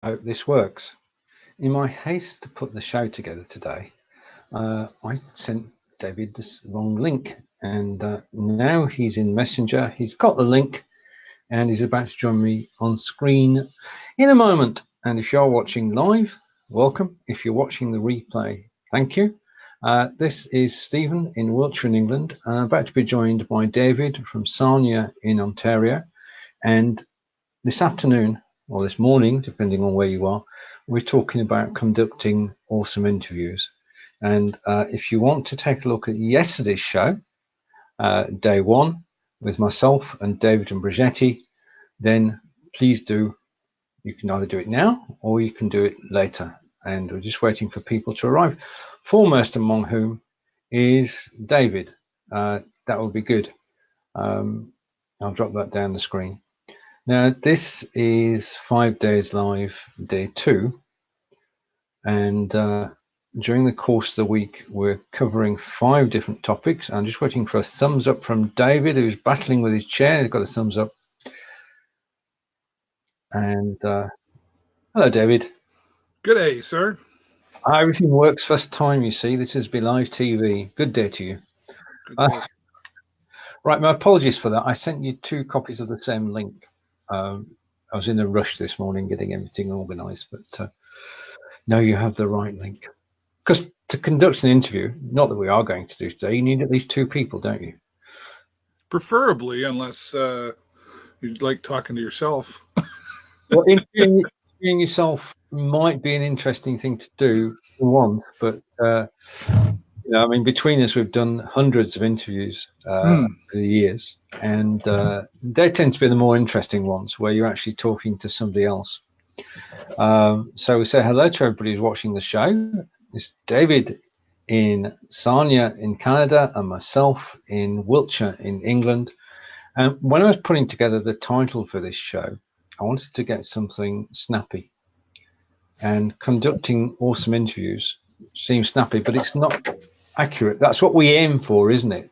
Hope this works. In my haste to put the show together today, I sent David this wrong link, and now he's in Messenger. He's got the link, and he's about to join me on screen in a moment. And if you're watching live, welcome. If you're watching the replay, thank you. This is Stephen in Wiltshire in England. I'm about to be joined by David from Sarnia in Ontario. And this afternoon, or this morning, depending on where you are, we're talking about conducting awesome interviews. And if you want to take a look at yesterday's show, day one, with myself and David and Brigetti, then please do. You can either do it now or you can do it later. And we're just waiting for people to arrive, foremost among whom is David. That will be good. I'll drop that down the screen. Now, this is 5 days live, day 2. And during the course of the week, we're covering 5 different topics. I'm just waiting for a thumbs up from David, who's battling with his chair. He's got a thumbs up. And hello, David. Good day, sir. Everything works first time, you see. This is Be Live TV. Good day to you. Right, my apologies for that. I sent you 2 copies of the same link. I was in a rush this morning getting everything organized, but now you have the right link. Because to conduct an interview, not that we are going to do today, you need at least 2 people, don't you? Preferably, unless you like talking to yourself. Well, interviewing yourself might be an interesting thing to do for one, but I mean, between us, we've done hundreds of interviews over the years, and they tend to be the more interesting ones where you're actually talking to somebody else. So we say hello to everybody who's watching the show. It's David in Sarnia in Canada and myself in Wiltshire in England. And when I was putting together the title for this show, I wanted to get something snappy. And conducting awesome interviews seems snappy, but it's not accurate. That's what we aim for, isn't it?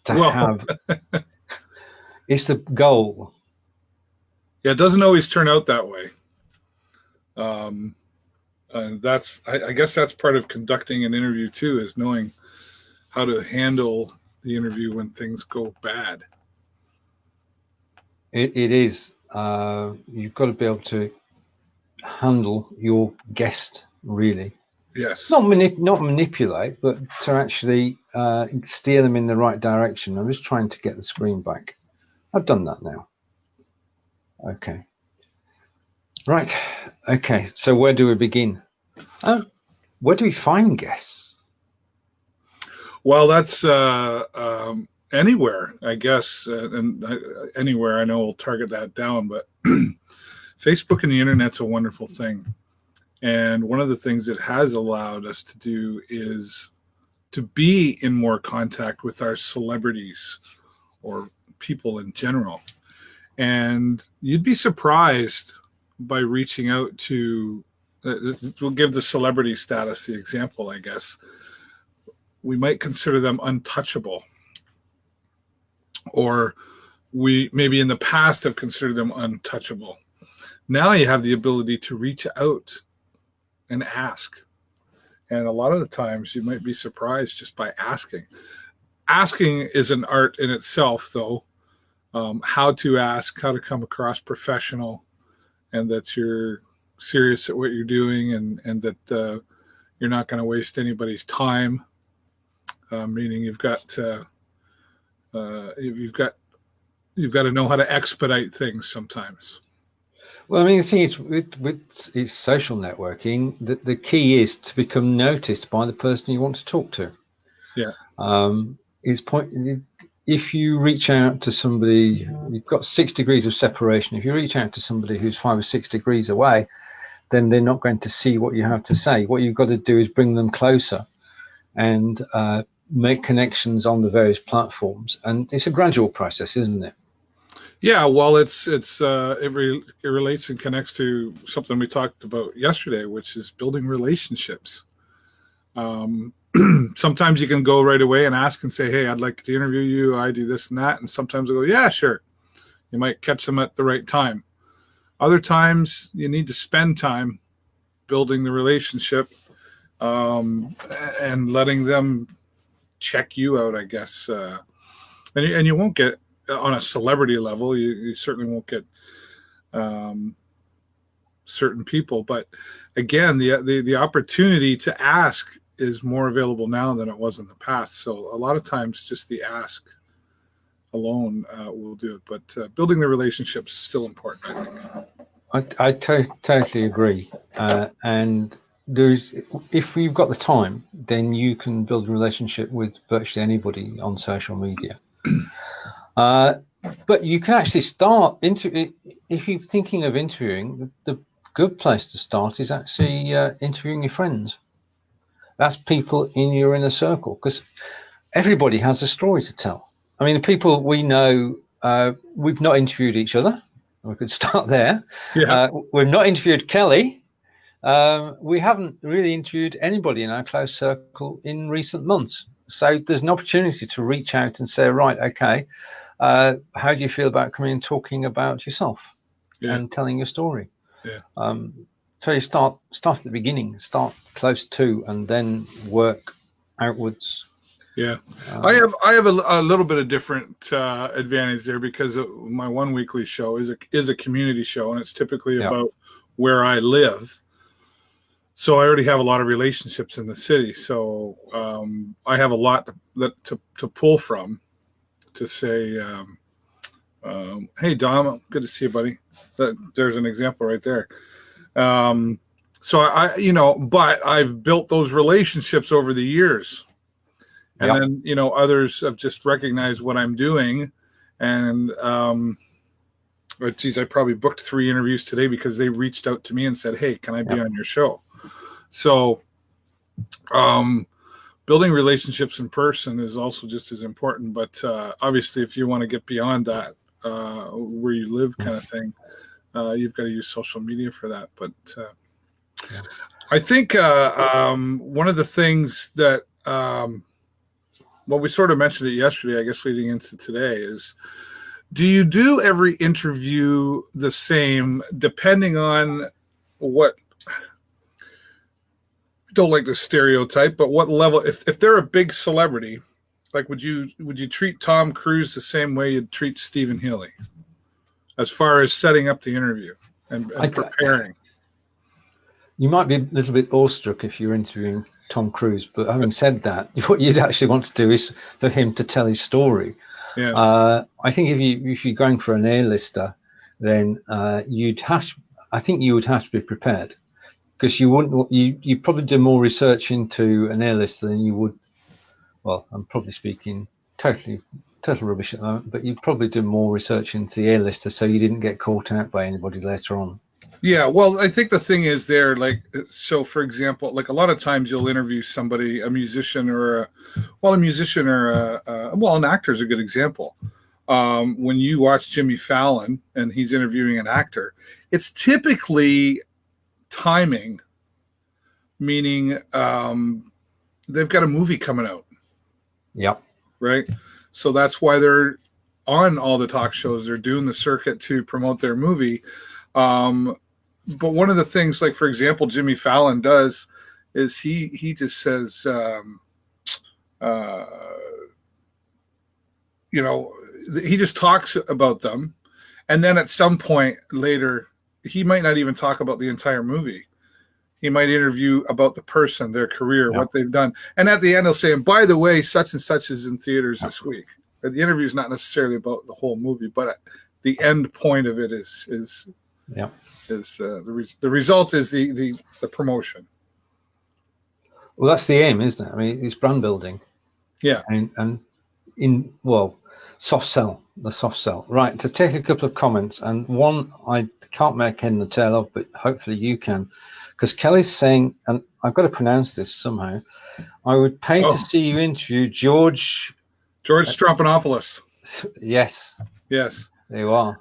Have it's the goal. Yeah, it doesn't always turn out that way. That's I guess that's part of conducting an interview too, is knowing how to handle the interview when things go bad. It is. You've got to be able to handle your guest, really. Yes. Not manipulate, but to actually steer them in the right direction. I'm just trying to get the screen back. I've done that now. Okay. Right. Okay. So where do we begin? Where do we find guests? Well, that's anywhere, I guess. And anywhere, I know we'll target that down, but Facebook and the internet's a wonderful thing. And one of the things it has allowed us to do is to be in more contact with our celebrities or people in general. And you'd be surprised by reaching out to, we'll give the celebrity status the example, I guess. We might consider them untouchable. Or we maybe in the past have considered them untouchable. Now you have the ability to reach out and ask. And a lot of the times you might be surprised just by asking. Asking is an art in itself, though. How to ask, how to come across professional, and that you're serious at what you're doing, and that you're not going to waste anybody's time. Meaning you've got to know how to expedite things sometimes. Well, I mean, the thing is, with social networking, the key is to become noticed by the person you want to talk to. Yeah. If you reach out to somebody, you've got 6 degrees of separation. If you reach out to somebody who's 5 or 6 degrees away, then they're not going to see what you have to say. What you've got to do is bring them closer and make connections on the various platforms. And it's a gradual process, isn't it? Yeah, well, it relates and connects to something we talked about yesterday, which is building relationships. Sometimes you can go right away and ask and say, hey, I'd like to interview you. I do this and that. And sometimes I go, yeah, sure. You might catch them at the right time. Other times you need to spend time building the relationship, and letting them check you out, I guess. And you won't get on a celebrity level. You certainly won't get certain people, but again, the opportunity to ask is more available now than it was in the past. So a lot of times, just the ask alone will do it. But building the relationship is still important, I think. I totally agree. And if you've got the time, then you can build a relationship with virtually anybody on social media. But you can actually start if you're thinking of interviewing. The good place to start is actually interviewing your friends. That's people in your inner circle, because everybody has a story to tell. I mean, the people we know, we've not interviewed each other. We could start there. Yeah. We've not interviewed Kelly. We haven't really interviewed anybody in our close circle in recent months. So there's an opportunity to reach out and say, right, okay, how do you feel about coming and talking about yourself and telling your story? Yeah. So you start at the beginning, start close to, and then work outwards. Yeah, I have a little bit of different advantage there, because my one weekly show is a community show, and it's typically about where I live. So I already have a lot of relationships in the city. So I have a lot to pull from, to say, hey, Dom, good to see you, buddy. There's an example right there. So but I've built those relationships over the years. And then, others have just recognized what I'm doing. And, I probably booked 3 interviews today because they reached out to me and said, hey, can I be on your show? So, building relationships in person is also just as important. But obviously, if you want to get beyond that, where you live kind of thing, you've got to use social media for that. But I think one of the things that, well, we sort of mentioned it yesterday, I guess, leading into today, is, do you do every interview the same, depending on what, don't like the stereotype, but what level, if they're a big celebrity, like would you treat Tom Cruise the same way you'd treat Stephen Healey, as far as setting up the interview and preparing? You might be a little bit awestruck if you're interviewing Tom Cruise, but having said that, what you'd actually want to do is for him to tell his story. Yeah. I think if you're going for an A-lister, then you would have to be prepared, because you probably do more research into an A-lister than you would. Well, I'm probably speaking total rubbish at the moment, but you'd probably do more research into the A-lister so you didn't get caught out by anybody later on. Yeah, well, I think the thing is there, like, so for example, like a lot of times you'll interview somebody, a musician or an actor is a good example. When you watch Jimmy Fallon and he's interviewing an actor, it's typically timing, meaning they've got a movie coming out. Yep. Right. So that's why they're on all the talk shows. They're doing the circuit to promote their movie. But one of the things, like, for example, Jimmy Fallon does is he just says, he just talks about them. And then at some point later, he might not even talk about the entire movie. He might interview about the person, their career, what they've done. And at the end, he'll say, and by the way, such and such is in theaters this week. And the interview is not necessarily about the whole movie, but the end point of it is the result is the promotion. Well, that's the aim, isn't it? I mean, it's brand building. Yeah. And soft sell. Right, to take a couple of comments, and one I can't make head and tail of, but hopefully you can, because Kelly's saying, and I've got to pronounce this somehow, I would pay to see you interview George Stroumboulopoulos. Yes. There you are.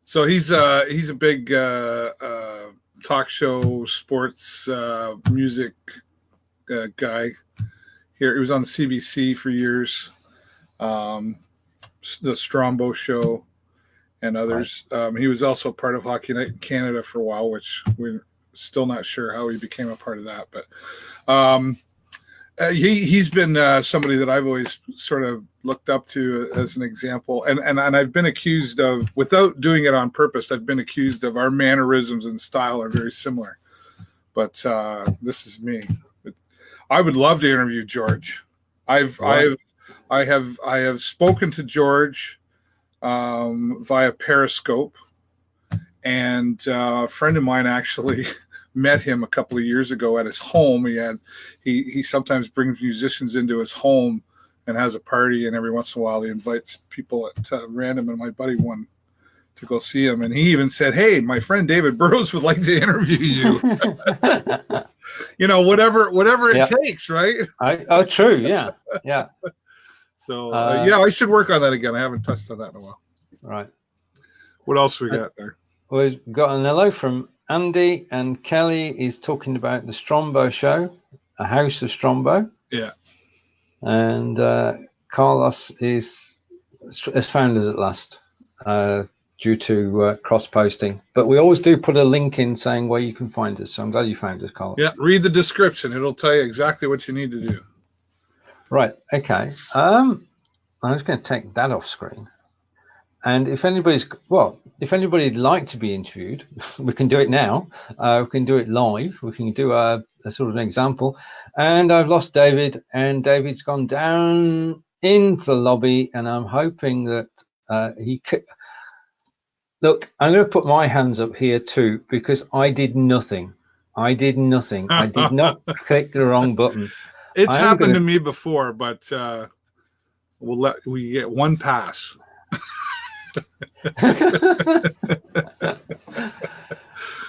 So he's a big talk show, sports, music guy. Here, he was on CBC for years, the Strombo Show, and others. Right. He was also part of Hockey Night in Canada for a while, which we're still not sure how he became a part of that. But he's been somebody that I've always sort of looked up to as an example. And I've been accused of, without doing it on purpose, I've been accused of our mannerisms and style are very similar. But this is me. I would love to interview George. I have spoken to George via Periscope, and a friend of mine actually met him a couple of years ago at his home. He sometimes brings musicians into his home and has a party, and every once in a while he invites people at random, and my buddy won to go see him, and he even said, "Hey, my friend David Burrows would like to interview you." Whatever it takes, right? True, yeah. So I should work on that again. I haven't touched on that in a while. Right. What else we got there? We've got an hello from Andy, and Kelly is talking about the Strombo show, A House of Strombo. Yeah. And Carlos has found us at last. Due to cross-posting, but we always do put a link in saying where you can find us, so I'm glad you found us, Carlos. Yeah, read the description. It'll tell you exactly what you need to do. Right, okay. I'm just going to take that off screen, and if anybody'd like to be interviewed, we can do it now. We can do it live. We can do a sort of an example. And I've lost David, and David's gone down into the lobby, and I'm hoping that he could... Look, I'm going to put my hands up here too, because I did nothing. I did not click the wrong button. It's happened to me before, but we get one pass.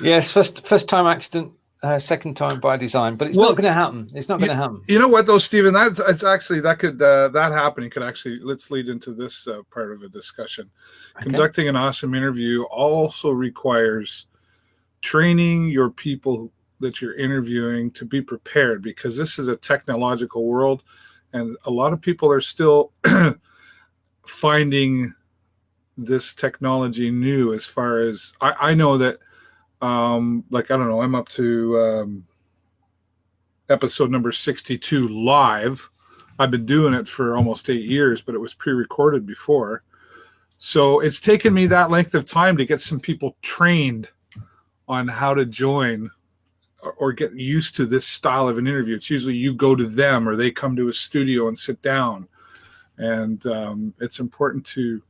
Yes, first time accident, second time by design, but it's not going to happen. It's not going to happen. You know what, though, Stephen? That happening could actually, let's lead into this part of a discussion. Okay. Conducting an awesome interview also requires training your people that you're interviewing to be prepared, because this is a technological world, and a lot of people are still finding this technology new. As far as I know that. I'm up to episode number 62 live. I've been doing it for almost 8 years, but it was pre-recorded before. So it's taken me that length of time to get some people trained on how to join or get used to this style of an interview. It's usually you go to them or they come to a studio and sit down. And it's important to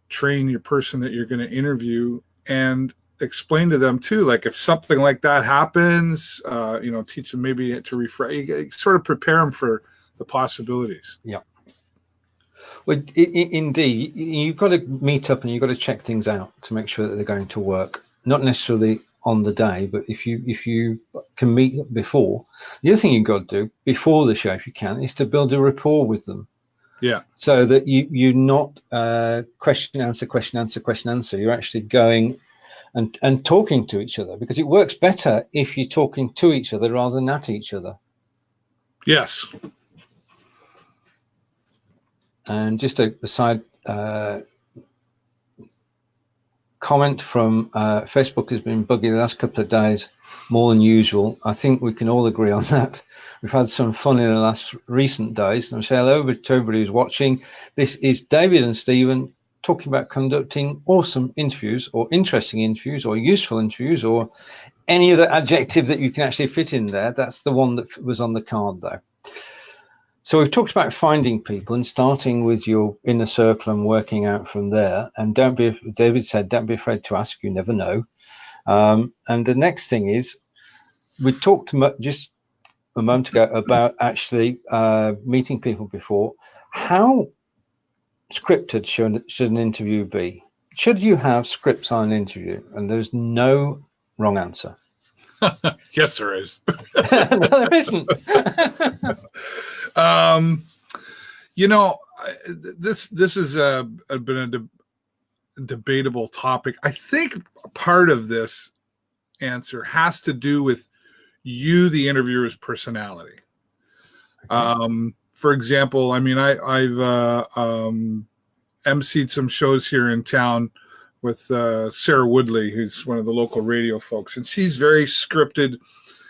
train your person that you're going to interview and explain to them too, like if something like that happens, teach them maybe to refresh, sort of prepare them for the possibilities. Yeah. Well, indeed, you've got to meet up and you've got to check things out to make sure that they're going to work. Not necessarily on the day, but if you can meet before, the other thing you've got to do before the show, if you can, is to build a rapport with them. Yeah. So that you're not question answer. You're actually going and talking to each other, because it works better if you're talking to each other rather than at each other. Yes. And just a side comment from Facebook has been buggy the last couple of days, more than usual. I think we can all agree on that. We've had some fun in the recent days. And I say hello to everybody who's watching. This is David and Stephen talking about conducting awesome interviews, or interesting interviews, or useful interviews, or any other adjective that you can actually fit in there. That's the one that was on the card, though. So we've talked about finding people and starting with your inner circle and working out from there. And David said, don't be afraid to ask, you never know. And the next thing is, we talked just a moment ago about actually meeting people before. How scripted should an interview be? Should you have scripts on an interview? And there's no wrong answer. Yes, there is. No, there isn't. This has been a debatable topic. I think part of this answer has to do with you, the interviewer's personality. Okay. For example, I mean, I've emceed some shows here in town with Sarah Woodley, who's one of the local radio folks, and she's very scripted.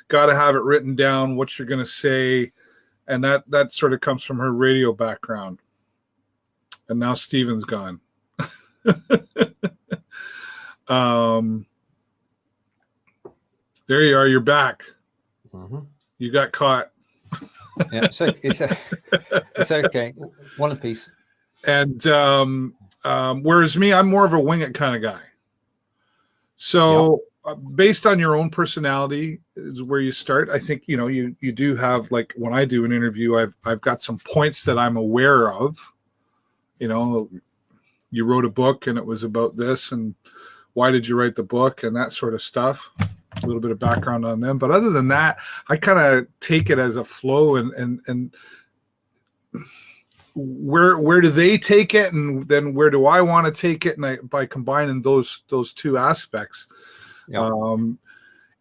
Got to have it written down what you're going to say, and that sort of comes from her radio background. And now Steven's gone. There you are. You're back. Mm-hmm. You got caught. Yeah, it's okay. One apiece. And whereas me, I'm more of a wing it kind of guy. So based on your own personality is where you start. I think, you do have, like when I do an interview, I've got some points that I'm aware of. You wrote a book and it was about this, and why did you write the book and that sort of stuff. A little bit of background on them. But other than that, I kind of take it as a flow and where do they take it, and then where do I want to take it, and by combining those two aspects. And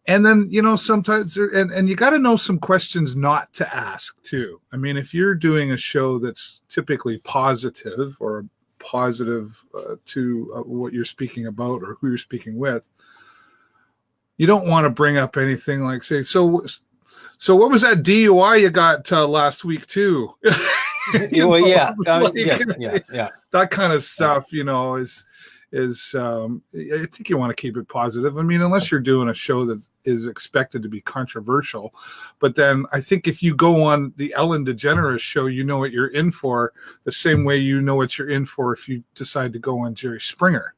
then sometimes and you got to know some questions not to ask too. I mean, if you're doing a show that's typically positive or positive to what you're speaking about or who you're speaking with, you don't want to bring up anything like, say, so what was that DUI you got last week too? Yeah. That kind of stuff, is I think you want to keep it positive. I mean, unless you're doing a show that is expected to be controversial. But then I think if you go on the Ellen DeGeneres show, you know what you're in for, the same way you know what you're in for if you decide to go on Jerry Springer.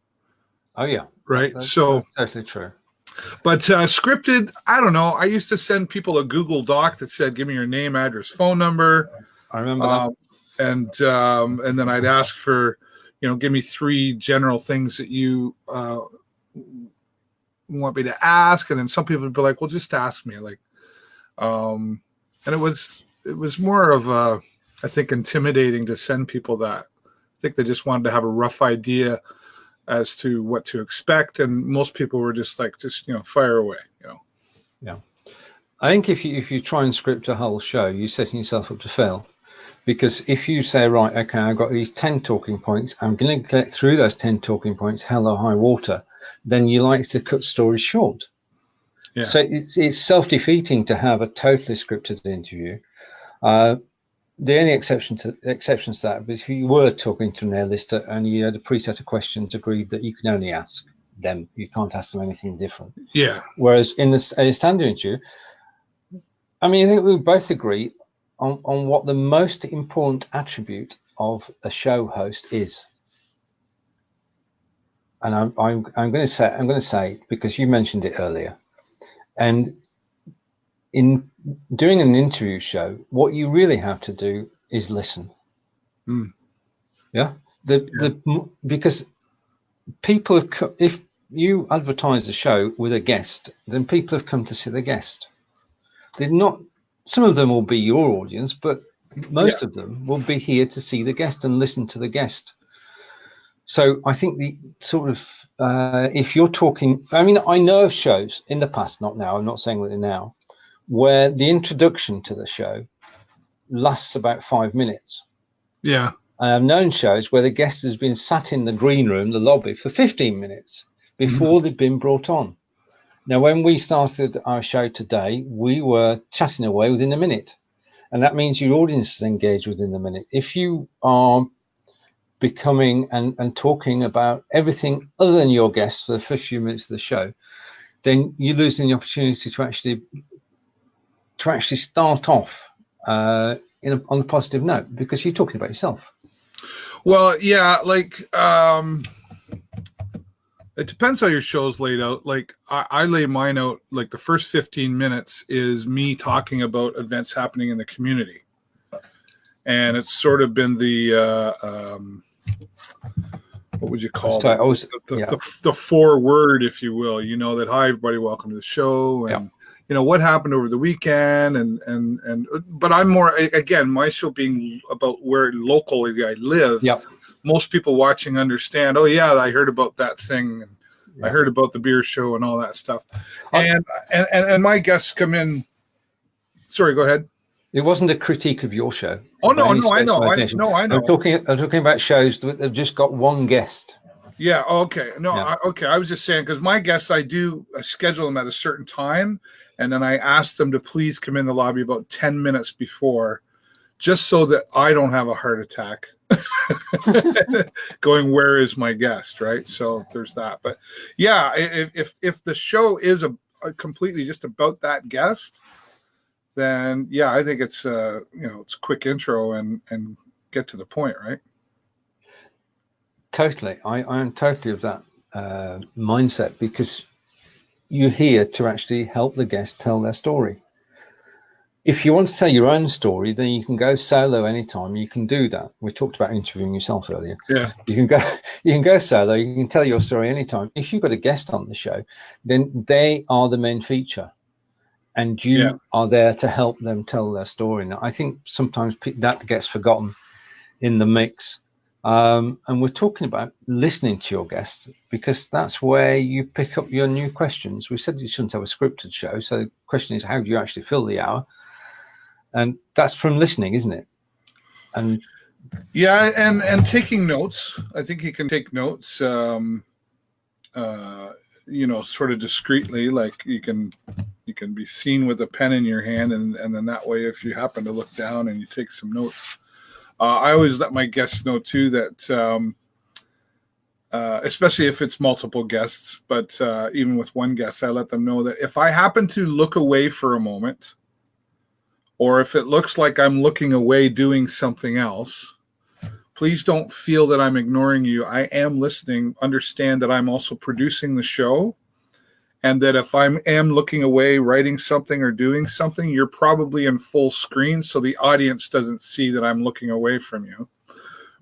Oh yeah. Right. That's totally true. But scripted, I don't know. I used to send people a Google Doc that said, give me your name, address, phone number. I remember that. And then I'd ask for, give me 3 general things that you want me to ask. And then some people would be like, well, just ask me. And it was more of I think, intimidating to send people that. I think they just wanted to have a rough idea as to what to expect, and most people were just like, fire away, Yeah, I think if you try and script a whole show, you're setting yourself up to fail, because if you say, right, okay, I've got these 10 talking points, I'm going to get through those 10 talking points, hell or high water, then you like to cut stories short. Yeah. So it's self-defeating to have a totally scripted interview. The only exceptions to that was if you were talking to an A-lister and you had a preset of questions agreed that you can only ask them. You can't ask them anything different. Yeah. Whereas in a standard interview, I mean, I think we both agree on what the most important attribute of a show host is. And I'm going to say it because you mentioned it earlier. And in doing an interview show, what you really have to do is listen. Yeah. Because people have, if you advertise a show with a guest, then people have come to see the guest. They're not. Some of them will be your audience, but most of them will be here to see the guest and listen to the guest. So I think the sort of if you're talking, I mean, I know of shows in the past, not now. I'm not saying that now, where the introduction to the show lasts about 5 minutes. Yeah. And I've known shows where the guest has been sat in the green room, the lobby, for 15 minutes before they've been brought on. Now, when we started our show today, we were chatting away within a minute. And that means your audience is engaged within a minute. If you are becoming and talking about everything other than your guests for the first few minutes of the show, then you're losing the opportunity to actually start off on a positive note, because you're talking about yourself. Well, yeah, it depends how your show's laid out. Like I lay mine out, like the first 15 minutes is me talking about events happening in the community. And it's sort of been the, what would you call it? The foreword, if you will, that, hi, everybody, welcome to the show. And, what happened over the weekend. But I'm more, again, my show being about where locally I live. Yep. Most people watching understand, oh yeah, I heard about that thing, and I heard about the beer show and all that stuff. And my guests come in. Sorry, go ahead. It wasn't a critique of your show. Oh no, I know. I'm talking about shows that have just got one guest. Yeah. Okay. No. Yeah. Okay. I was just saying because my guests, I do schedule them at a certain time, and then I ask them to please come in the lobby about 10 minutes before, just so that I don't have a heart attack. Going, where is my guest? Right. So there's that. But yeah, if the show is a completely just about that guest, then yeah, I think it's it's a quick intro and get to the point, right? Totally. I am totally of that mindset, because you're here to actually help the guest tell their story. If you want to tell your own story, then you can go solo anytime. You can do that. We talked about interviewing yourself earlier. Yeah. You can go solo. You can tell your story anytime. If you've got a guest on the show, then they are the main feature, and you are there to help them tell their story. Now, I think sometimes that gets forgotten in the mix. And we're talking about listening to your guests, because that's where you pick up your new questions. We said you shouldn't have a scripted show. So the question is, how do you actually fill the hour? And that's from listening, isn't it? And yeah, and taking notes. I think you can take notes, sort of discreetly, like you can be seen with a pen in your hand, and then that way, if you happen to look down and you take some notes. I always let my guests know too that, especially if it's multiple guests, but even with one guest, I let them know that if I happen to look away for a moment, or if it looks like I'm looking away doing something else, please don't feel that I'm ignoring you. I am listening. Understand that I'm also producing the show, and that if I am looking away, writing something or doing something, you're probably in full screen, so the audience doesn't see that I'm looking away from you,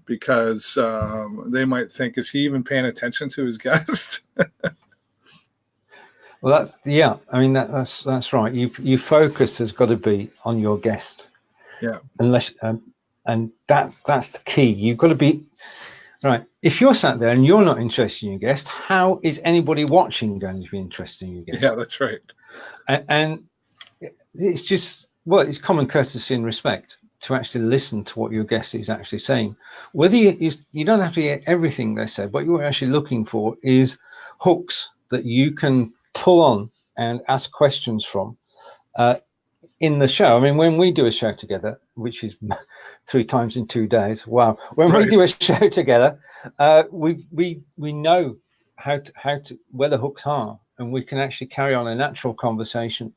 because they might think, is he even paying attention to his guest? well, that's right. You focus has got to be on your guest. Yeah. Unless and that's the key. You've got to be right. If you're sat there and you're not interested in your guest, how is anybody watching going to be interested in your guest? Yeah, that's right. And it's just, well, it's common courtesy and respect to actually listen to what your guest is actually saying. Whether you don't have to hear everything they say, what you're actually looking for is hooks that you can pull on and ask questions from in the show. I mean, when we do a show together, which is 3 times in 2 days, wow. When we do a show together, we know how to where the hooks are, and we can actually carry on a natural conversation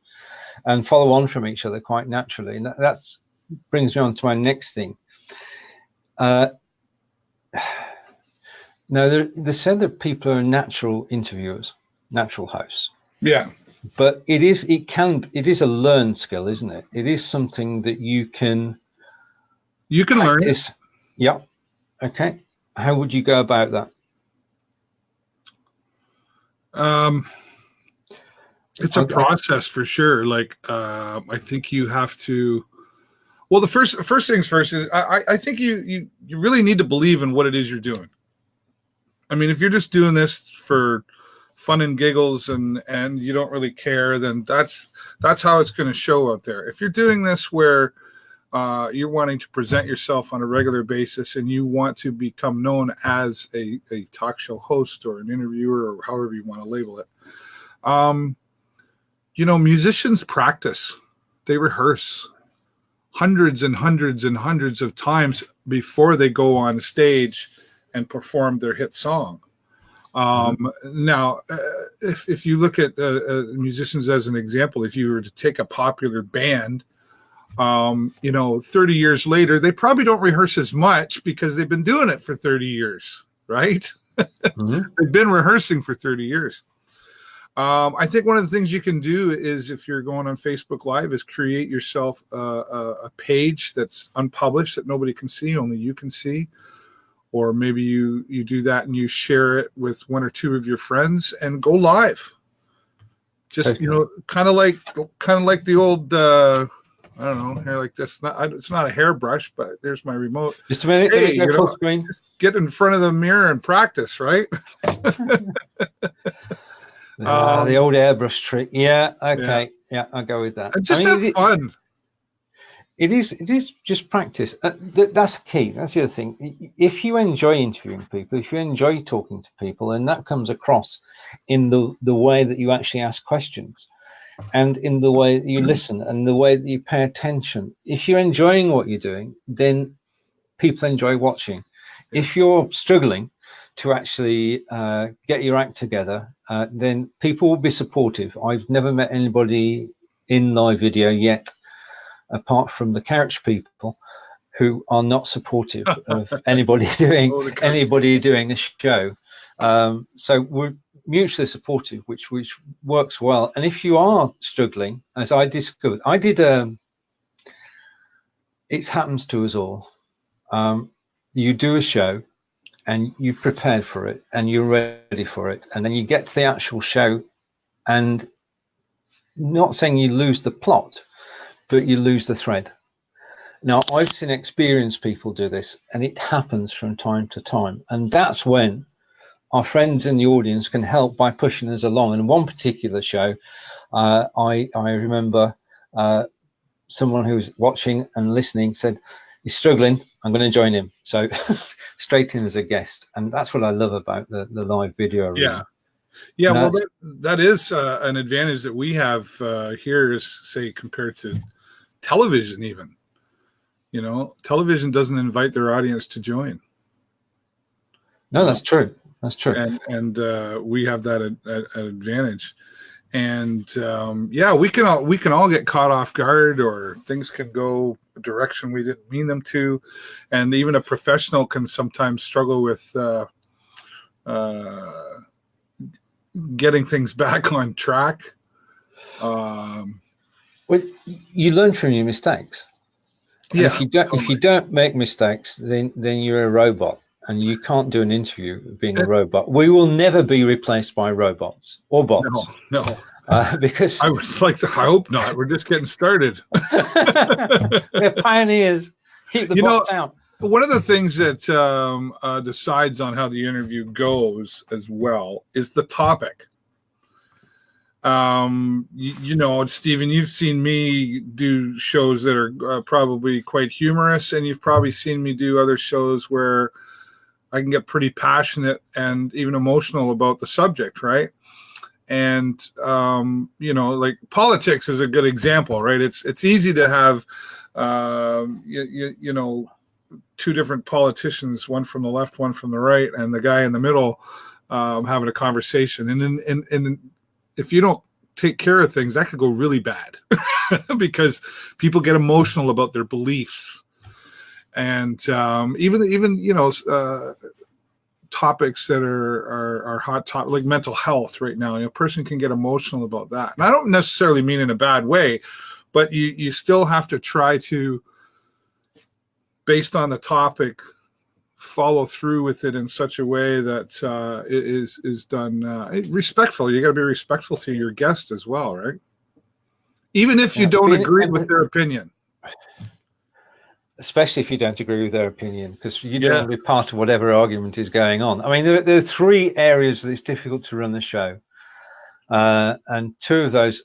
and follow on from each other quite naturally. And that's brings me on to my next thing. Now, they said that people are natural interviewers, natural hosts. Yeah. But it is a learned skill, isn't it? It is something that you can learn it. Yeah. Okay. How would you go about that? It's a process for sure. Like, I think you have to. Well, the first things first is I think you really need to believe in what it is you're doing. I mean, if you're just doing this for fun and giggles and you don't really care, then that's how it's going to show out there. If you're doing this where you're wanting to present yourself on a regular basis and you want to become known as a talk show host or an interviewer or however you want to label it, musicians practice. They rehearse hundreds and hundreds and hundreds of times before they go on stage and perform their hit song. Now, if you look at musicians as an example, if you were to take a popular band, 30 years later, they probably don't rehearse as much because they've been doing it for 30 years, right? They've been rehearsing for 30 years. I think one of the things you can do is, if you're going on Facebook Live, is create yourself a page that's unpublished that nobody can see, only you can see. Or maybe you do that and you share it with 1 or 2 of your friends and go live. Just, kind of like the old, I don't know, hair like this. It's not a hairbrush, but there's my remote. Just a minute. Hey, full screen. Get in front of the mirror and practice, right? The old airbrush trick. Yeah. Okay. Yeah, I'll go with that. And just have fun. It is just practice. That's the key. That's the other thing. If you enjoy interviewing people, if you enjoy talking to people, and that comes across in the way that you actually ask questions, and in the way that you listen, and the way that you pay attention. If you're enjoying what you're doing, then people enjoy watching. Yeah. If you're struggling to actually get your act together, then people will be supportive. I've never met anybody in live video yet, apart from the couch people, who are not supportive of anybody doing a show. So we're mutually supportive, which works well. And if you are struggling, as I discovered, it happens to us all. You do a show and you prepared for it and you're ready for it, and then you get to the actual show, and not saying you lose the plot, but you lose the thread. Now, I've seen experienced people do this, and it happens from time to time. And that's when our friends in the audience can help by pushing us along. And one particular show, I remember someone who was watching and listening said, he's struggling, I'm going to join him. So straight in as a guest. And that's what I love about the live video arena. Yeah, well, that is an advantage that we have here, is, say, compared to television even. You know, television doesn't invite their audience to join. No, that's true. That's true. And we have that advantage. And we can all get caught off guard, or things can go a direction we didn't mean them to. And even a professional can sometimes struggle with getting things back on track. Well, you learn from your mistakes. And if you don't make mistakes, then you're a robot, and you can't do an interview being a robot. We will never be replaced by robots or bots. No. Because I hope not. We're just getting started. We're pioneers. Keep the bots out. One of the things that decides on how the interview goes as well is the topic. Stephen, you've seen me do shows that are probably quite humorous, and you've probably seen me do other shows where I can get pretty passionate and even emotional about the subject, right? And like politics is a good example, right? It's easy to have two different politicians, one from the left, one from the right, and the guy in the middle having a conversation. And if you don't take care of things, that could go really bad because people get emotional about their beliefs. And even topics that are hot topics, like mental health right now, a person can get emotional about that. And I don't necessarily mean in a bad way, but you still have to try to, based on the topic, follow through with it in such a way that it is done respectful. You got to be respectful to your guest as well, right? Even if you don't agree with their opinion. Especially if you don't agree with their opinion, because you don't want to be part of whatever argument is going on. I mean, there are three areas that it's difficult to run the show. And two of those,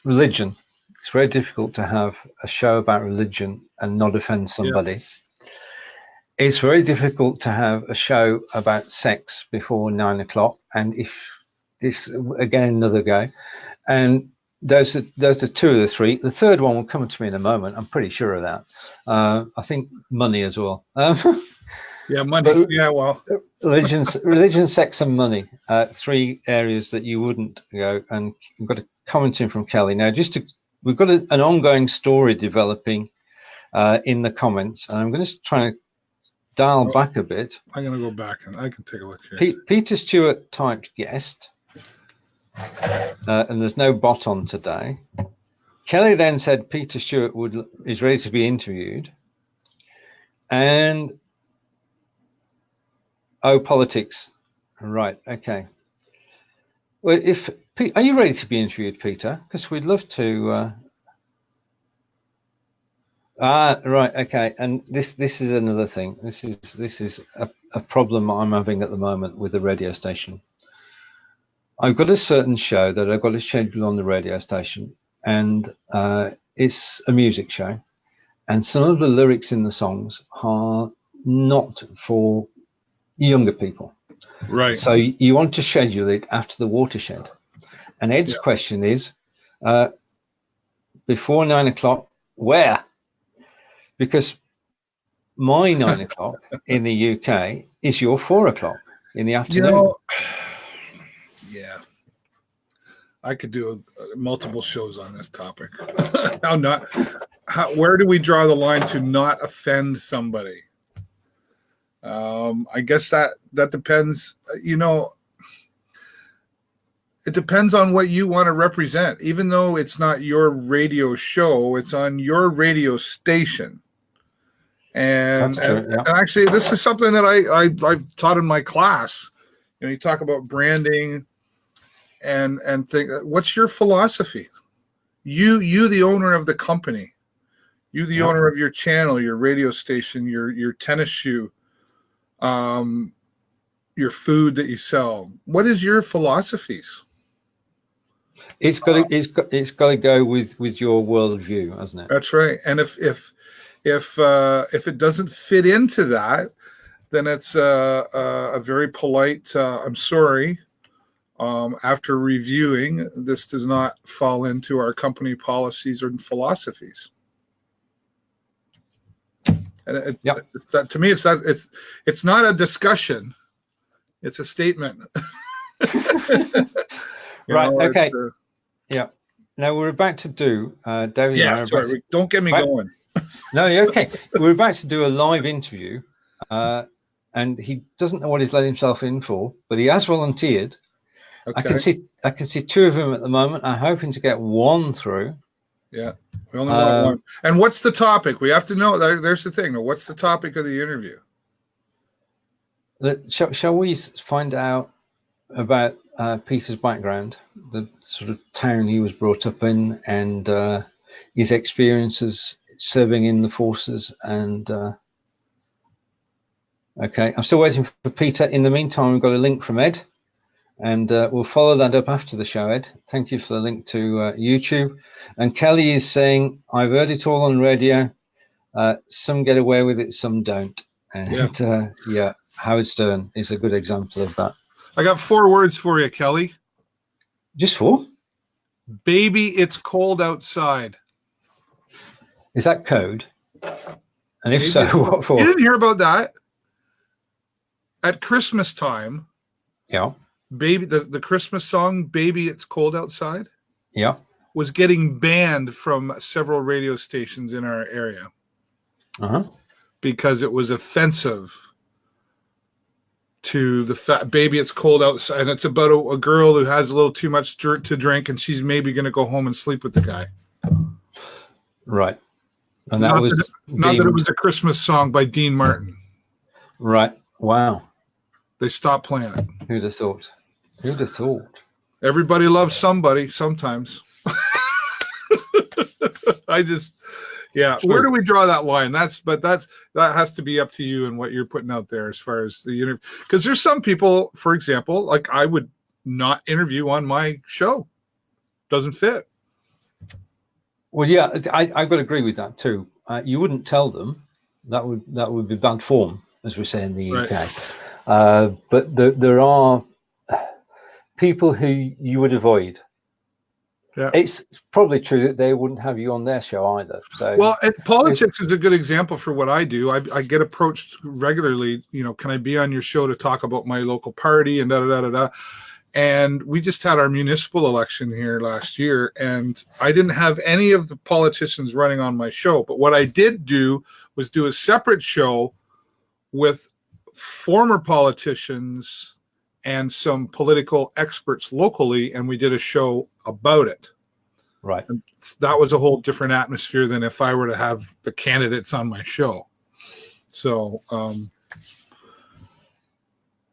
religion. It's very difficult to have a show about religion and not offend somebody. Yeah. It's very difficult to have a show about sex before 9 o'clock. And if this, again, another go. And those are two of the three. The third one will come to me in a moment. I'm pretty sure of that. I think money as well. Money. Religion, sex, and money. Three areas that you wouldn't go. And we've got a comment in from Kelly. Now, we've got an ongoing story developing in the comments, and I'm going to try to dial back a bit. I'm going to go back and I can take a look here. Peter Stewart typed guest, and there's no bot on today. Kelly then said Peter Stewart is ready to be interviewed, and politics, right? Okay. Well, are you ready to be interviewed, Peter? Because we'd love to. Right. Okay. And this is another thing. This is a problem I'm having at the moment with the radio station. I've got a certain show that I've got to schedule on the radio station, and it's a music show, and some of the lyrics in the songs are not for younger people. Right. So you want to schedule it after the watershed. And Ed's question is, before 9 o'clock, where? Because my 9 o'clock in the UK is your 4 o'clock in the afternoon. Yeah. I could do multiple shows on this topic. Where do we draw the line to not offend somebody? I guess that depends. It depends on what you want to represent. Even though it's not your radio show, it's on your radio station. And, That's true, and actually, this is something that I've taught in my class. You talk about branding and think, what's your philosophy? You the owner of the company, you the owner of your channel, your radio station, your tennis shoe, your food that you sell. What is your philosophies? It's got to go with your worldview, hasn't it? That's right. And if it doesn't fit into that, then it's a very polite. I'm sorry. After reviewing, this does not fall into our company policies or philosophies. And that, to me, it's not a discussion; it's a statement. Right. Okay. Now we're about to do David. Yeah. Sorry. Don't get me going. No, okay. We're about to do a live interview, and he doesn't know what he's let himself in for, but he has volunteered. Okay. I can see two of them at the moment. I'm hoping to get one through. Yeah, we only want one. And what's the topic? We have to know. There's the thing. What's the topic of the interview? Shall we find out about Peter's background, the sort of town he was brought up in, and his experiences serving in the forces? And okay, I'm still waiting for Peter. In the meantime, we've got a link from Ed. And we'll follow that up after the show, Ed. Thank you for the link to YouTube. And Kelly is saying, I've heard it all on radio. Some get away with it, some don't. And Howard Stern is a good example of that. I got 4 words for you, Kelly. Just 4? Baby, it's cold outside. Is that code? And if so, what for? You didn't hear about that? At Christmas time. Yeah. Baby, the Christmas song, Baby, It's Cold Outside, was getting banned from several radio stations in our area because it was offensive to the fact, Baby, It's Cold Outside. And it's about a girl who has a little too much to drink, and she's maybe going to go home and sleep with the guy. Right. And that not that it was a Christmas song by Dean Martin. Right. Wow. They stopped playing it. Who'd have thought? Who'd have thought? Everybody loves somebody sometimes. Where do we draw that line? That has to be up to you and what you're putting out there as far as the interview. Because there's some people, for example, like I would not interview on my show. Doesn't fit. Well, yeah, I've got to agree with that too. You wouldn't tell them. That would be bad form, as we say in the UK. But there are people who you would avoid. Yeah. It's probably true that they wouldn't have you on their show either. So, well, and politics is a good example for what I do. I get approached regularly. Can I be on your show to talk about my local party and da da da da? And we just had our municipal election here last year, and I didn't have any of the politicians running on my show. But what I did do was do a separate show with former politicians and some political experts locally, and we did a show about it. Right. And that was a whole different atmosphere than if I were to have the candidates on my show. So,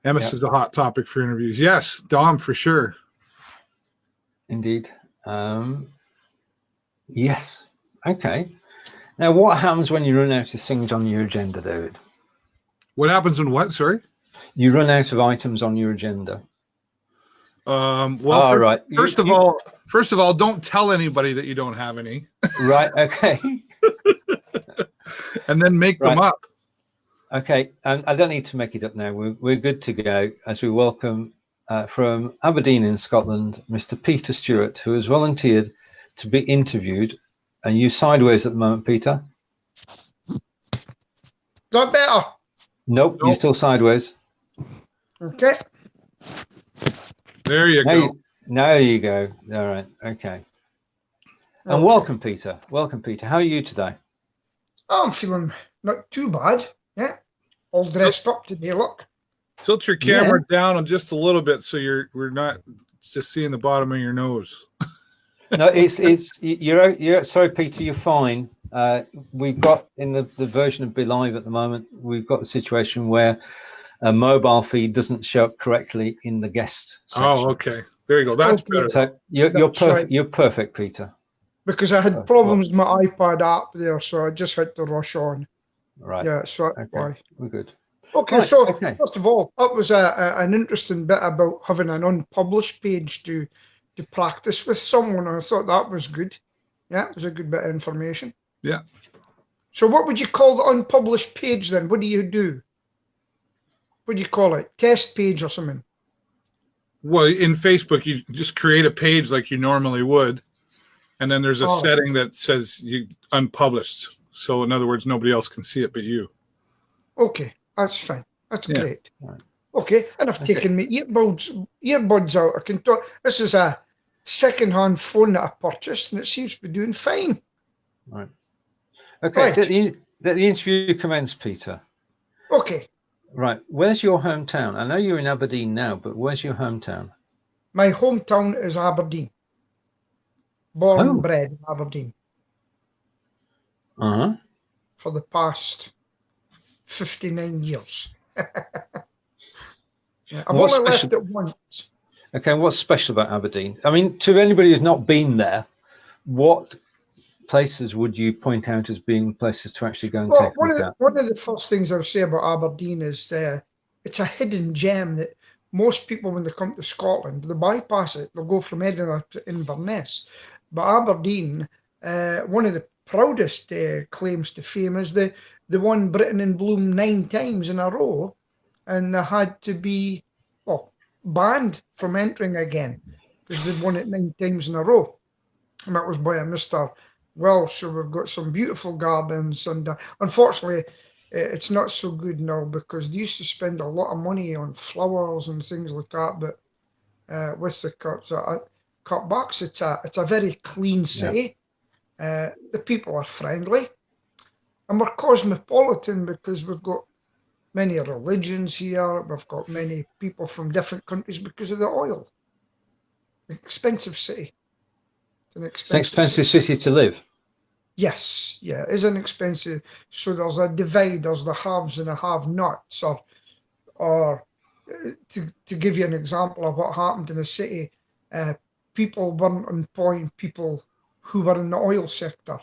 MS is a hot topic for interviews. Yes, Dom, for sure. Indeed. Yes. Okay. Now, what happens when you run out of things on your agenda, David? What happens when what? Sorry? You run out of items on your agenda. Well, All right. first of all, don't tell anybody that you don't have any, Right. Okay. and then make them Right. up. Okay. And I don't need to make it up now. We're good to go as we welcome from Aberdeen in Scotland, Mr. Peter Stewart, who has volunteered to be interviewed. Are you sideways at the moment, Peter? Is that better? Nope. You're still sideways. Okay. There you go. Now you go. All right. Okay. And welcome, Peter. Welcome, Peter. How are you today? Oh, I'm feeling not too bad. Yeah. All dressed up today, look. Tilt your camera down just a little bit so we're not just seeing the bottom of your nose. No, you're sorry, Peter, you're fine. We've got in the version of Be Live at the moment, we've got the situation where a mobile feed doesn't show up correctly in the guest section. Oh, okay. There you go. That's better. So you're perfect. Right. You're perfect, Peter. Because I had problems with my iPad app there, so I just had to rush on. Right. Yeah, so that's why. We're good. Okay, right, so first of all, that was an interesting bit about having an unpublished page to practice with someone. I thought that was good. Yeah, it was a good bit of information. Yeah. So what would you call the unpublished page then? What do you do? What do you call it? Test page or something? Well, in Facebook, you just create a page like you normally would. And then there's a setting that says you unpublished. So in other words, nobody else can see it but you. Okay, that's fine. That's great. Right. Okay, and I've taken my earbuds out. I can talk. This is a second-hand phone that I purchased, and it seems to be doing fine. Right. Okay. Right. The interview commenced, Peter. Okay. Right. Where's your hometown? I know you're in Aberdeen now, but where's your hometown? My hometown is Aberdeen. Born and bred in Aberdeen. For the past 59 years. Yeah, I've only left it once. Okay, what's special about Aberdeen? I mean, to anybody who's not been there, what places would you point out as being places to actually go and take a look at? One of the first things I would say about Aberdeen is it's a hidden gem that most people, when they come to Scotland, they bypass it. They'll go from Edinburgh to Inverness. But Aberdeen, one of the proudest claims to fame is the won Britain in Bloom 9 times in a row, and they had to be banned from entering again because they'd won it 9 times in a row, and that was by a Mr. Welsh. So we've got some beautiful gardens, and unfortunately it's not so good now because they used to spend a lot of money on flowers and things like that, but with the cutbacks, it's a very clean city. The people are friendly, and we're cosmopolitan because we've got many religions here. We've got many people from different countries because of the oil. Expensive city. It's an expensive city to live. Yes, yeah, it is an expensive. So there's a divide. There's the haves and the have-nots. Or to give you an example of what happened in the city, people weren't employing people who were in the oil sector.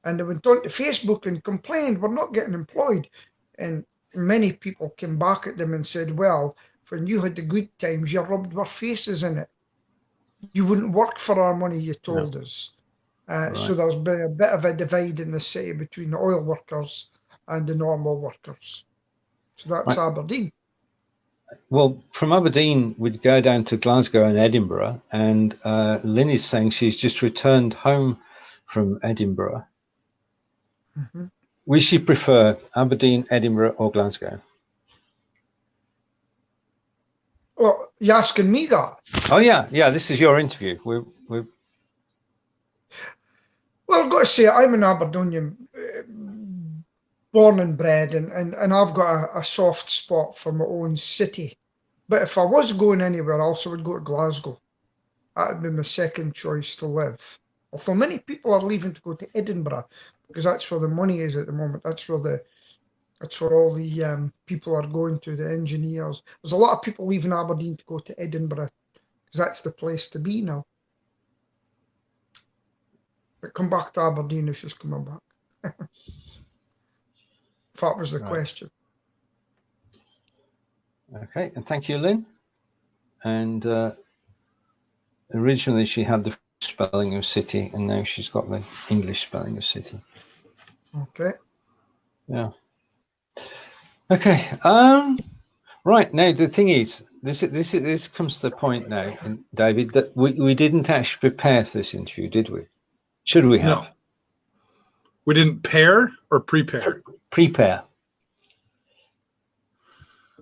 And they went on to Facebook and complained, we're not getting employed. And many people came back at them and said, well, when you had the good times, you rubbed our faces in it. You wouldn't work for our money, you told us. Right. So there's been a bit of a divide in the city between the oil workers and the normal workers. So that's right. Aberdeen. Well, from Aberdeen, we'd go down to Glasgow and Edinburgh, and Lynn is saying she's just returned home from Edinburgh. Mm-hmm. Would she prefer Aberdeen, Edinburgh, or Glasgow? Well, you're asking me that? Oh, yeah. This is your interview. Well, I've got to say, I'm an Aberdonian, born and bred, and I've got a soft spot for my own city. But if I was going anywhere else, I would go to Glasgow. That would be my second choice to live. Although many people are leaving to go to Edinburgh because that's where the money is at the moment. That's where all the people are going to, the engineers. There's a lot of people leaving Aberdeen to go to Edinburgh because that's the place to be now. But come back to Aberdeen if she's coming back. If that was the question. Okay, and thank you, Lynn. And originally she had the spelling of city, and now she's got the English spelling of city. Okay. Yeah. Okay. Right now, the thing is, this comes to the point now, and David, that we didn't actually prepare for this interview, did we? Should we have? No. We didn't pair or prepare. Prepare.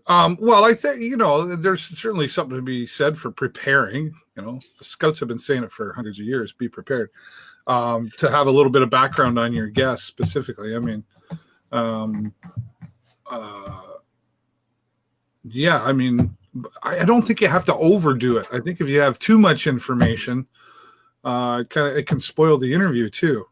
Well, I think, there's certainly something to be said for preparing. The Scouts have been saying it for hundreds of years, be prepared. To have a little bit of background on your guest specifically. I mean, I don't think you have to overdo it. I think if you have too much information, it can spoil the interview too.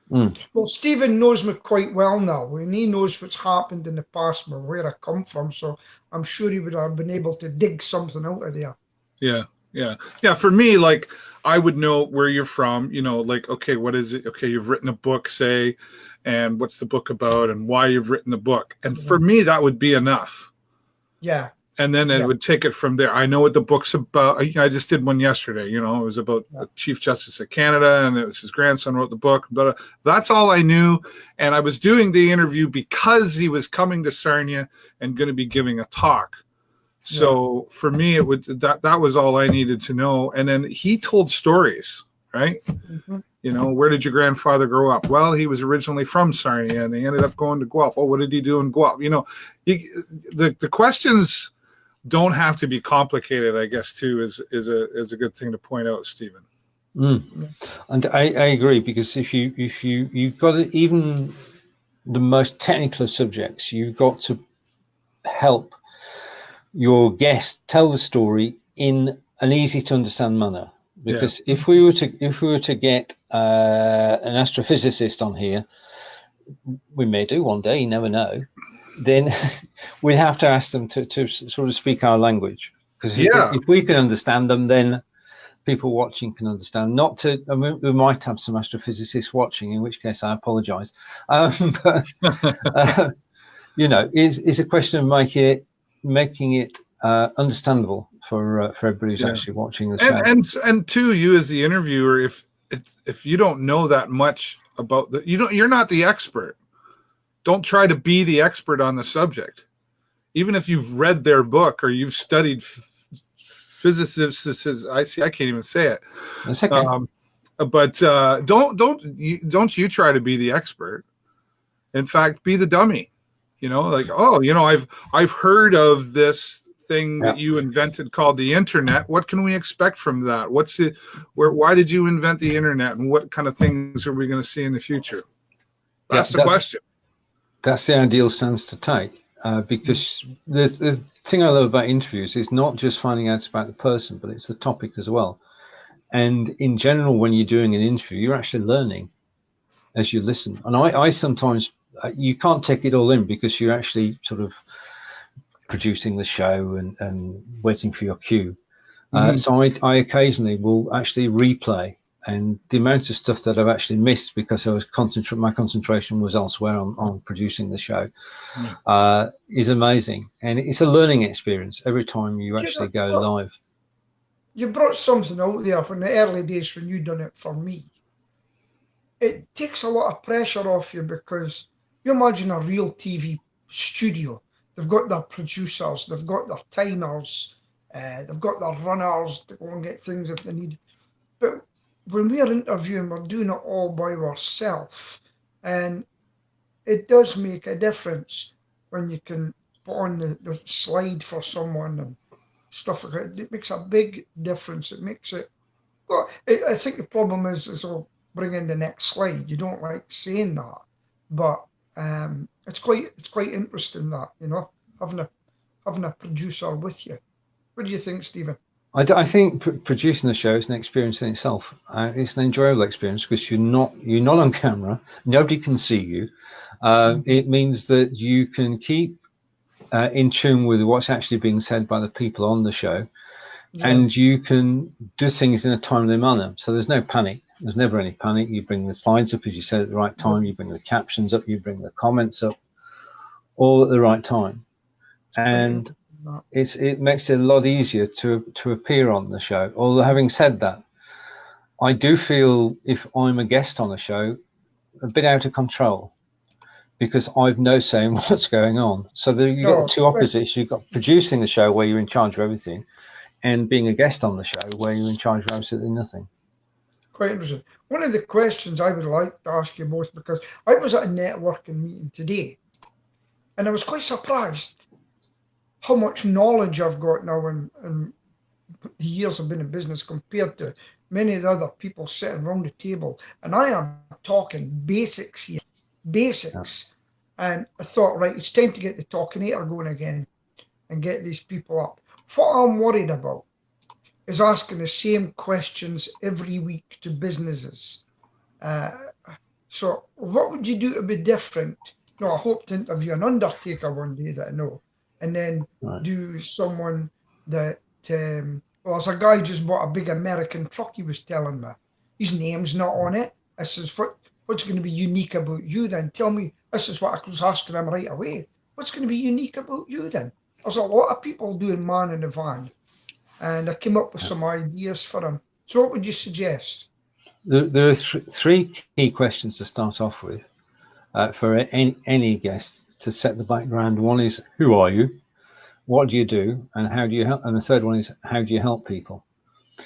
Well, Stephen knows me quite well now, and he knows what's happened in the past and where I come from, so I'm sure he would have been able to dig something out of there. Yeah. For me, like, I would know where you're from, okay, what is it? Okay, you've written a book, say, and what's the book about and why you've written the book. And for me, that would be enough. Yeah. And then it would take it from there. I know what the book's about. I just did one yesterday. It was about the Chief Justice of Canada, and it was his grandson wrote the book. But that's all I knew. And I was doing the interview because he was coming to Sarnia and going to be giving a talk. So for me, that was all I needed to know. And then he told stories, right? Mm-hmm. Where did your grandfather grow up? Well, he was originally from Sarnia, and they ended up going to Guelph. Oh, what did he do in Guelph? The questions don't have to be complicated, I guess, too, is a good thing to point out, Stephen. And I agree, because if you've got to, even the most technical of subjects, you've got to help your guest tell the story in an easy to understand manner. Because if we were to get an astrophysicist on here, we may do one day, you never know, then we'd have to ask them to sort of speak our language. Because if we can understand them, then people watching can understand. We might have some astrophysicists watching, in which case I apologize. But it's a question of making it understandable for everybody who's actually watching the show. And too, you as the interviewer, if you don't know that much about you're not the expert. Don't try to be the expert on the subject. Even if you've read their book or you've studied physicists, I can't even say it. That's okay. But don't you try to be the expert. In fact, be the dummy. I've heard of this thing that you invented called the internet. What can we expect from that? Why did you invent the internet, and what kind of things are we going to see in the future? That's the question. That's the ideal stance to take, because the thing I love about interviews is not just finding out about the person, but it's the topic as well. And in general, when you're doing an interview, you're actually learning as you listen. And I sometimes, you can't take it all in because you're actually sort of producing the show and waiting for your cue. So I occasionally will actually replay, and the amount of stuff that I've actually missed because I was my concentration was elsewhere on producing the show is amazing. And it's a learning experience every time you actually go live. You brought something out there from the early days when you done it for me. It takes a lot of pressure off you, because you imagine a real TV studio. They've got their producers, they've got their timers, they've got their runners to go and get things if they need. But when we're interviewing, we're doing it all by ourselves. And it does make a difference when you can put on the slide for someone and stuff like that. It makes a big difference. It makes it, well, I think the problem is I'll bring in the next slide. You don't like saying that, but it's quite interesting that, having a producer with you. What do you think, Stephen? I think producing the show is an experience in itself. It's an enjoyable experience because you're not on camera. Nobody can see you. It means that you can keep in tune with what's actually being said by the people on the show, and you can do things in a timely manner. So there's no panic. There's never any panic. You bring the slides up, as you said, at the right time. You bring the captions up. You bring the comments up, all at the right time. And it makes it a lot easier to appear on the show. Although having said that, I do feel if I'm a guest on a show, a bit out of control because I've no say in what's going on. So you've got two opposites. You've got producing the show where you're in charge of everything, and being a guest on the show where you're in charge of absolutely nothing. Quite interesting. One of the questions I would like to ask you both, because I was at a networking meeting today, and I was quite surprised how much knowledge I've got now in the years I've been in business compared to many of the other people sitting around the table. And I am talking basics here, basics. Yeah. And I thought, right, it's time to get the Talkinator going again and get these people up. What I'm worried about is asking the same questions every week to businesses. So what would you do to be different? No, I hope to interview an undertaker one day that I know, and then do someone that, well, there's a guy just bought a big American truck, he was telling me. His name's not on it. I says, what's going to be unique about you then? Tell me. This is what I was asking him right away. What's going to be unique about you then? There's a lot of people doing man in the van. And I came up with some ideas for him. So what would you suggest? There are three key questions to start off with for any guest to set the background. One is, who are you? What do you do? And how do you help? And the third one is, how do you help people?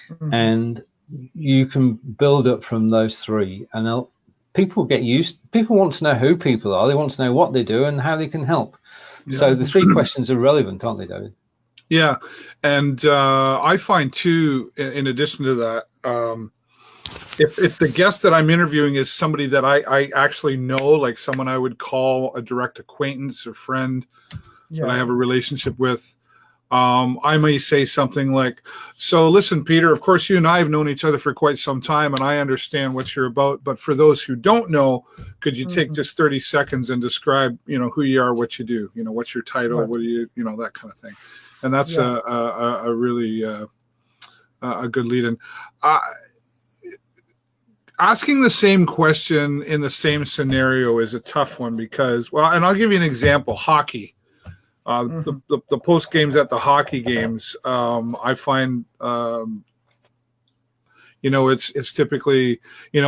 Mm-hmm. And you can build up from those three. And people want to know who people are. They want to know what they do and how they can help. Yeah. So the three questions are relevant, aren't they, David? Yeah. And I find, too, in addition to that, if the guest that I'm interviewing is somebody that I actually know, like someone I would call a direct acquaintance or friend that I have a relationship with, I may say something like, so listen, Peter, of course, you and I have known each other for quite some time, and I understand what you're about. But for those who don't know, could you take just 30 seconds and describe, who you are, what you do, what's your title, what do you, that kind of thing. And that's a really a good lead-in. Asking the same question in the same scenario is a tough one because, and I'll give you an example, hockey. The post games at the hockey games, I find, it's typically,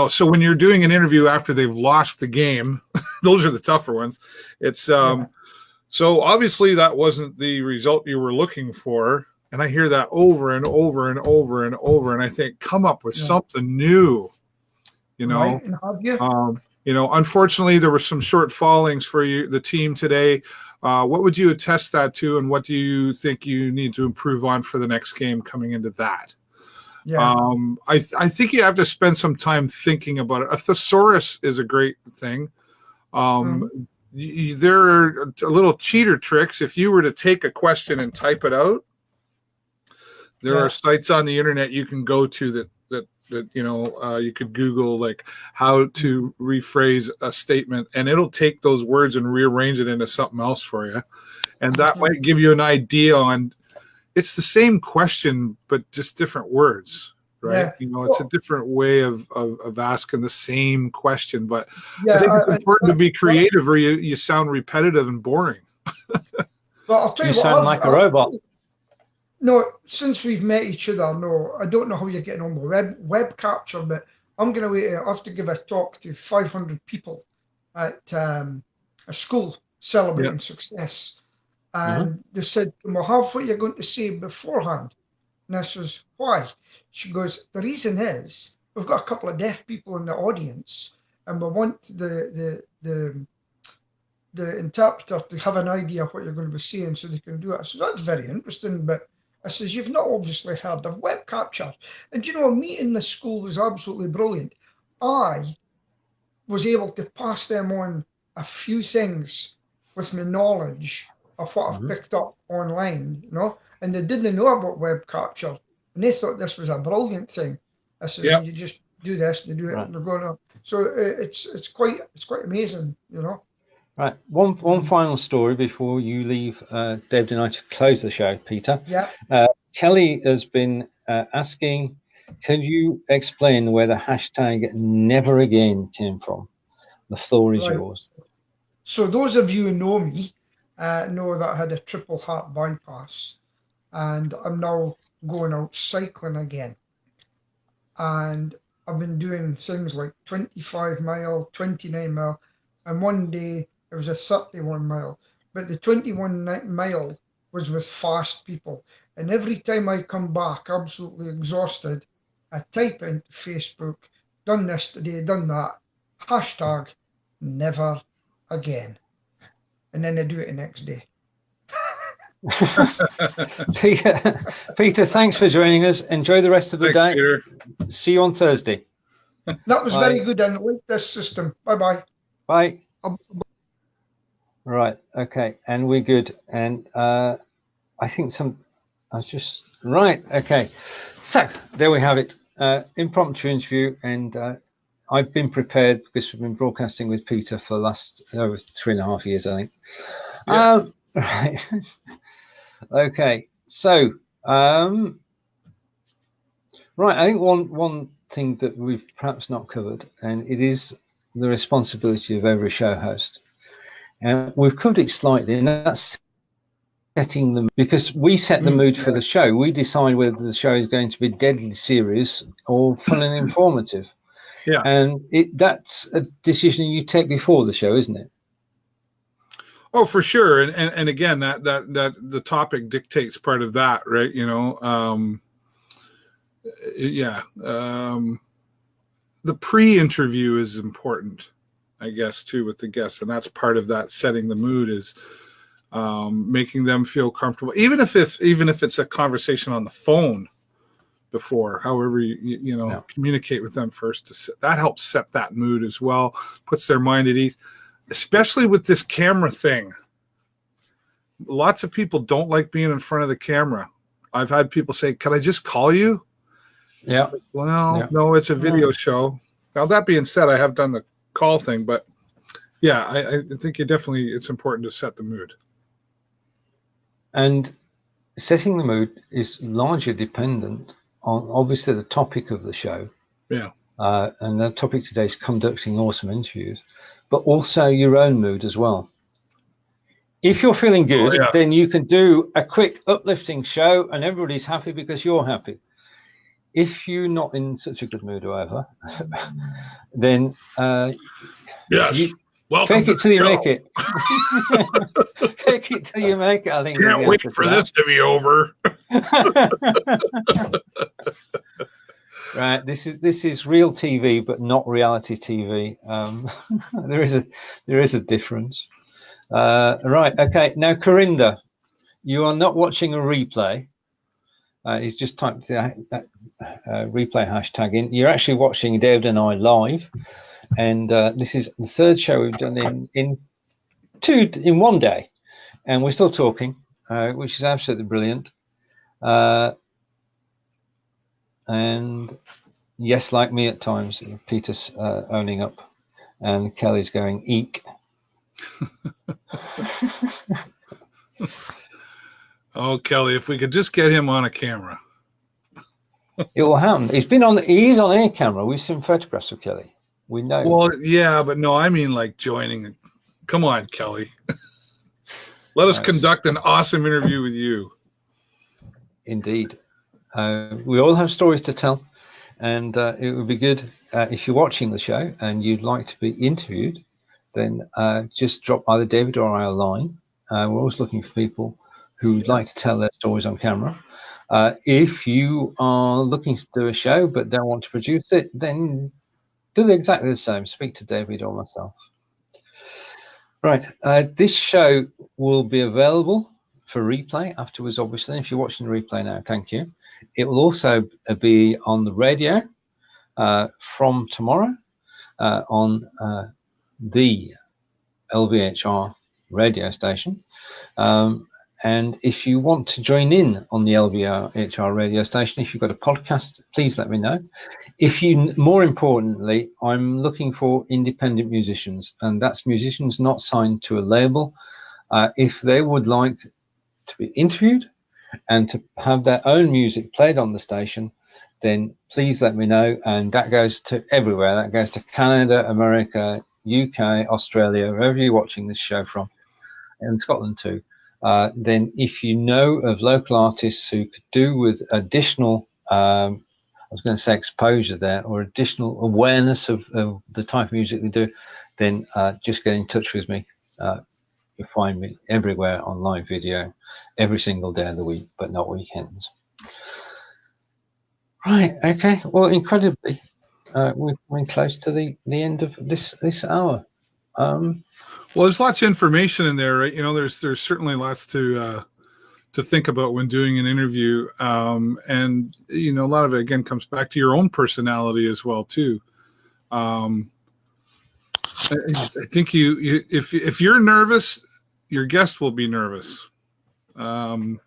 so when you're doing an interview after they've lost the game, those are the tougher ones. It's, so obviously that wasn't the result you were looking for. And I hear that over and over and over and over. And I think, come up with something new, Right. Unfortunately there were some shortfallings for the team today. What would you attest that to, and what do you think you need to improve on for the next game coming into that? I think you have to spend some time thinking about it. A thesaurus is a great thing. There are little cheater tricks. If you were to take a question and type it out, there are sites on the internet you can go to that you could Google like how to rephrase a statement, and it'll take those words and rearrange it into something else for you. And that might give you an idea on, it's the same question, but just different words, right? It's a different way of asking the same question, but I think it's important to be creative or you sound repetitive and boring. Well, I'll tell you what, sound like a robot. No, since we've met each other, no, I don't know how you're getting on with web capture, but I'm going to wait. I have to give a talk to 500 people at a school celebrating success. And they said, well, have what you're going to say beforehand. And I says, why? She goes, the reason is we've got a couple of deaf people in the audience, and we want the interpreter to have an idea of what you're going to be saying so they can do it. I said, that's very interesting, but I says, you've not obviously heard of web capture. And a meeting in the school was absolutely brilliant. I was able to pass them on a few things with my knowledge of what I've picked up online, and they didn't know about web capture. And they thought this was a brilliant thing. I says, you just do this, you do it, and they're going on. So it's quite amazing, Right. One final story before you leave, David and I, to close the show, Peter. Yeah. Kelly has been asking, can you explain where the hashtag never again came from? The floor is yours. So those of you who know me, know that I had a triple heart bypass, and I'm now going out cycling again. And I've been doing things like 25 mile, 29 mile, and one day it was a 31 mile. But the 21 mile was with fast people. And every time I come back absolutely exhausted, I type into Facebook, done this today, done that, hashtag never again. And then I do it the next day. Peter, thanks for joining us. Enjoy the rest of the day. Peter. See you on Thursday. That was Bye. very good. I like this system. Bye-bye. Bye. Right. Okay. And we're good. And I think right. Okay. So there we have it. Impromptu interview. And I've been prepared because we've been broadcasting with Peter for the last 3.5 years, I think. Yeah. Right. Okay. So, right. I think one thing that we've perhaps not covered, and it is the responsibility of every show host. And we've covered it slightly, and that's setting them, because we set the mood for the show. We decide whether the show is going to be deadly serious or fun and informative. Yeah. And that's a decision you take before the show, isn't it? Oh, for sure. And again, that the topic dictates part of that, right? You know, the pre-interview is important, I guess, too, with the guests. And that's part of that setting the mood, is making them feel comfortable, even if it's a conversation on the phone before, however you communicate with them first. That helps set that mood as well, puts their mind at ease, especially with this camera thing. Lots of people don't like being in front of the camera. I've had people say, "Can I just call you?" Yeah. Like, well, no, it's a video show. Now, that being said, I have done the call thing, but yeah, I think it's important to set the mood. And setting the mood is largely dependent on, obviously, the topic of the show. Yeah. And the topic today is conducting awesome interviews, but also your own mood as well. If you're feeling good, then you can do a quick uplifting show and everybody's happy because you're happy. If you're not in such a good mood, however, then yes. Welcome fake it till you make it. Fake it till you make it, I think. Can't wait for this to be over. Right, this is real TV, but not reality TV. There is a difference. Right, okay. Now, Corinda, you are not watching a replay. He's just typed that replay hashtag in. You're actually watching David and I live, and this is the third show we've done in 1 day, and we're still talking, which is absolutely brilliant. And yes, like me at times, Peter's owning up, and Kelly's going eek. Oh, Kelly, if we could just get him on a camera. It will happen. He's on air camera. We've seen photographs of Kelly. We know. Well, yeah, but no, I mean like joining. Come on, Kelly. Let us conduct an awesome interview with you. Indeed. We all have stories to tell, and it would be good if you're watching the show and you'd like to be interviewed, then just drop either David or I a line. We're always looking for people who would like to tell their stories on camera. If you are looking to do a show but don't want to produce it, then do exactly the same. Speak to David or myself. Right. This show will be available for replay afterwards, obviously. If you're watching the replay now, thank you. It will also be on the radio from tomorrow on the LVHR radio station. And if you want to join in on the LVHR radio station, if you've got a podcast, please let me know. More importantly, I'm looking for independent musicians, and that's musicians not signed to a label. If they would like to be interviewed and to have their own music played on the station, then please let me know. And that goes to everywhere. That goes to Canada, America, UK, Australia, wherever you're watching this show from. in Scotland too, then if you know of local artists who could do with additional, I was going to say exposure there, or additional awareness of the type of music they do, then just get in touch with me. You'll find me everywhere on live video, every single day of the week, but not weekends. Right, okay. Well, incredibly, we're close to the end of this hour. Well, there's lots of information in there, right? You know, there's certainly lots to think about when doing an interview, and you know, a lot of it again comes back to your own personality as well too. I think if you're nervous, your guest will be nervous, and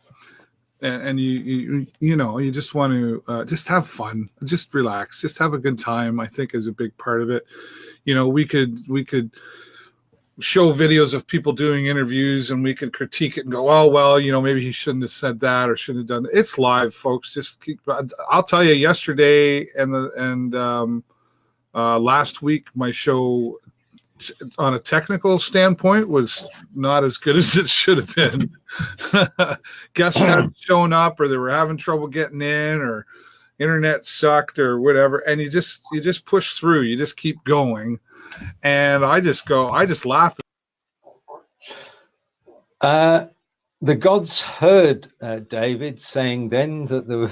you know, you just want to just have fun, just relax, just have a good time. I think is a big part of it. You know, we could show videos of people doing interviews and we could critique it and go, oh, well, you know, maybe he shouldn't have said that or shouldn't have done it. It's live, folks. Just keep, I'll tell you, yesterday and last week, my show on a technical standpoint was not as good as it should have been. Guests hadn't shown up, or they were having trouble getting in, or internet sucked or whatever. And you just push through, you just keep going. And I just laugh. The gods heard David saying then that there were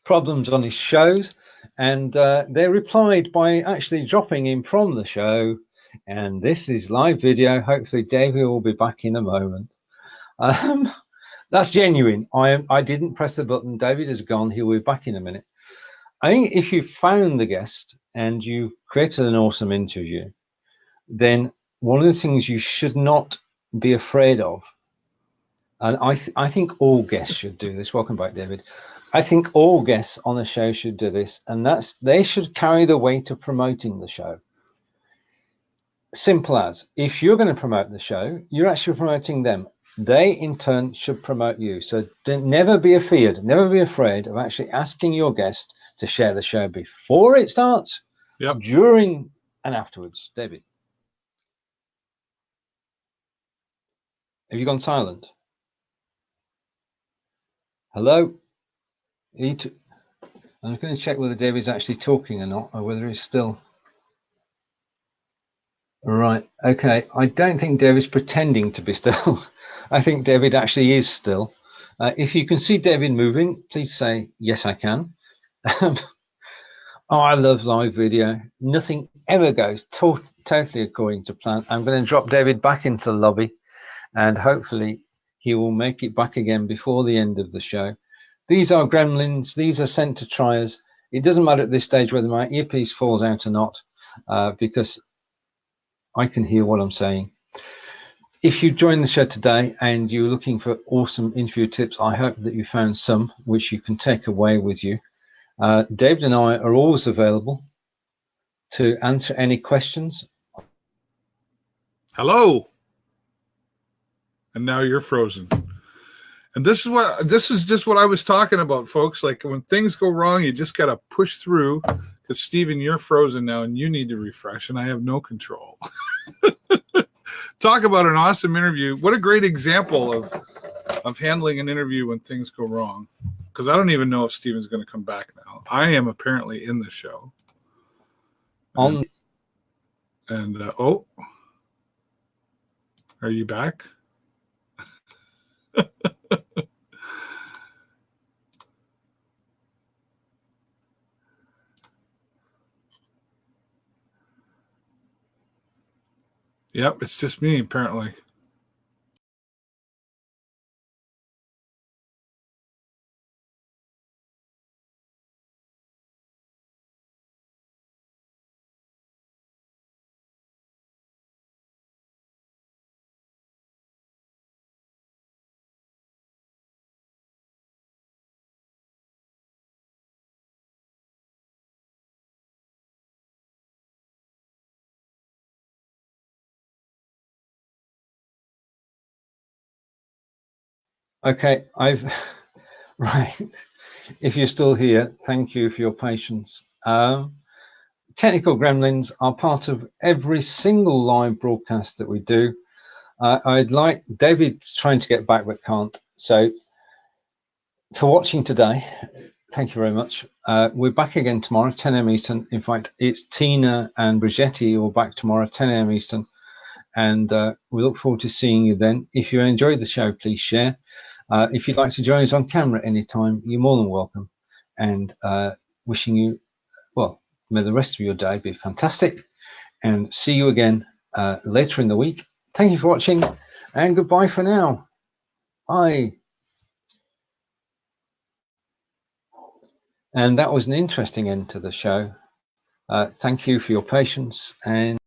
problems on his shows, and they replied by actually dropping him from the show. And this is live video. Hopefully David will be back in a moment. That's genuine. I didn't press the button. David is gone. He'll be back in a minute. I think if you found the guest and you created an awesome interview, then one of the things you should not be afraid of, and I think all guests should do this. Welcome back, David. I think all guests on the show should do this, and that's they should carry the weight of promoting the show. Simple as, if you're going to promote the show, you're actually promoting them. They, in turn, should promote you. So never be afraid of actually asking your guest to share the show before it starts, yep, during and afterwards. David, have you gone silent? Hello? I'm just going to check whether David's actually talking or not, or whether he's still... Right, okay. I don't think David's pretending to be still. I think David actually is still. If you can see David moving, please say, yes, I can. Oh, I love live video. Nothing ever goes totally according to plan. I'm going to drop David back into the lobby, and hopefully he will make it back again before the end of the show. These are gremlins. These are sent to try us. It doesn't matter at this stage whether my earpiece falls out or not, because I can hear what I'm saying. If you joined the show today and you're looking for awesome interview tips, I hope that you found some which you can take away with you. David and I are always available to answer any questions. Hello. And now you're frozen. And this is just what I was talking about, folks. Like when things go wrong, you just got to push through, because Stephen, you're frozen now and you need to refresh, and I have no control. Talk about an awesome interview. What a great example of handling an interview when things go wrong. Because I don't even know if Stephen's going to come back now. I am apparently in the show. Oh, are you back? Yep, it's just me apparently. Okay, right. If you're still here, thank you for your patience. Technical gremlins are part of every single live broadcast that we do. I'd like David's trying to get back but can't. So for watching today, thank you very much. We're back again tomorrow, 10 a.m. Eastern. In fact, it's Tina and Brigetti who are back tomorrow, 10 a.m. Eastern. And we look forward to seeing you then. If you enjoyed the show, please share. If you'd like to join us on camera anytime, you're more than welcome. And wishing you, well, may the rest of your day be fantastic. And see you again later in the week. Thank you for watching, and goodbye for now. Bye. And that was an interesting end to the show. Thank you for your patience, and